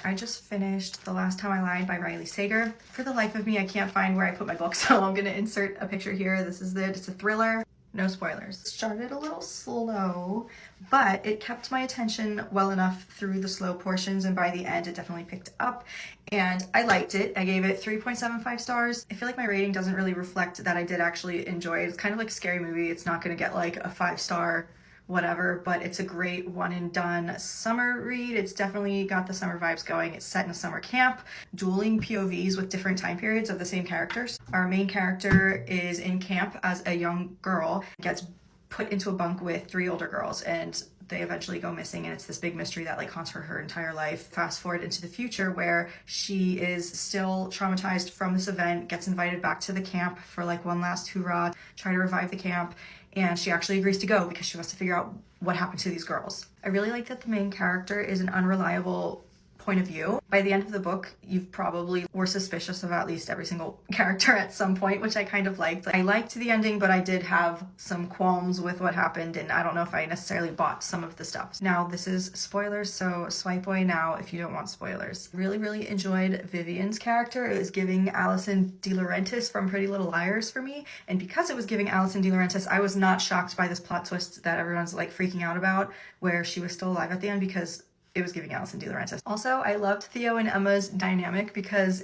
I just finished The Last Time I Lied by Riley Sager. For the life of me, I can't find where I put my book, so I'm gonna insert a picture here. This is it. It's a thriller. No spoilers. It started a little slow, but it kept my attention well enough through the slow portions, and by the end it definitely picked up and I liked it. I gave it 3.75 stars. I feel like my rating doesn't really reflect that I did actually enjoy it. It's kind of like a scary movie. It's not gonna get like a 5-star whatever, but it's a great one and done summer read. It's definitely got the summer vibes going. It's set in a summer camp, dueling POVs with different time periods of the same characters. Our main character is in camp as a young girl, gets put into a bunk with 3 older girls, and they eventually go missing, and it's this big mystery that like haunts her entire life. Fast forward into the future where she is still traumatized from this event, gets invited back to the camp for like one last hoorah, try to revive the camp, and she actually agrees to go because she wants to figure out what happened to these girls. I really like that the main character is an unreliable point of view. By the end of the book, you probably were suspicious of at least every single character at some point, which I kind of liked. I liked the ending, but I did have some qualms with what happened, and I don't know if I necessarily bought some of the stuff. Now, this is spoilers, so swipe away now if you don't want spoilers. Really enjoyed Vivian's character. It was giving Alison DeLaurentis from Pretty Little Liars for me, and because it was giving Alison DeLaurentis, I was not shocked by this plot twist that everyone's like freaking out about, where she was still alive at the end, because it was giving Alison DeLaurentis. Also, I loved Theo and Emma's dynamic because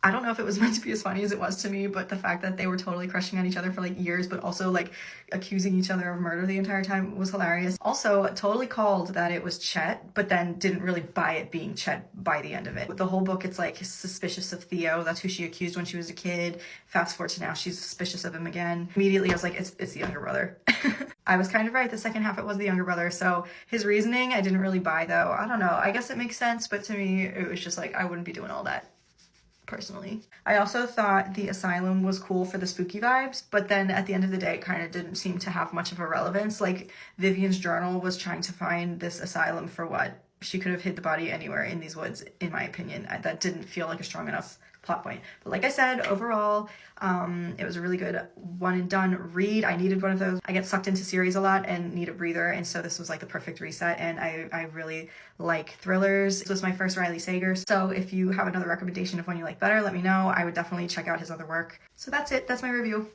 I don't know if it was meant to be as funny as it was to me, but the fact that they were totally crushing on each other for like years, but also like accusing each other of murder the entire time was hilarious. Also, totally called that it was Chet, but then didn't really buy it being Chet by the end of it. With the whole book, it's like suspicious of Theo. That's who she accused when she was a kid. Fast forward to now, she's suspicious of him again. Immediately, I was like, it's the younger brother. I was kind of right. The second half, it was the younger brother. So his reasoning, I didn't really buy though. I don't know. I guess it makes sense, but to me, it was just like, I wouldn't be doing all that personally. I also thought the asylum was cool for the spooky vibes, but then at the end of the day, it kind of didn't seem to have much of a relevance. Like Vivian's journal was trying to find this asylum for what? She could have hid the body anywhere in these woods, in my opinion. That didn't feel like a strong enough plot point. But like I said, overall, it was a really good one and done read. I needed one of those. I get sucked into series a lot and need a breather, and so this was like the perfect reset, and I really like thrillers. This was my first Riley Sager, so if you have another recommendation of one you like better, let me know. I would definitely check out his other work. So that's it. That's my review.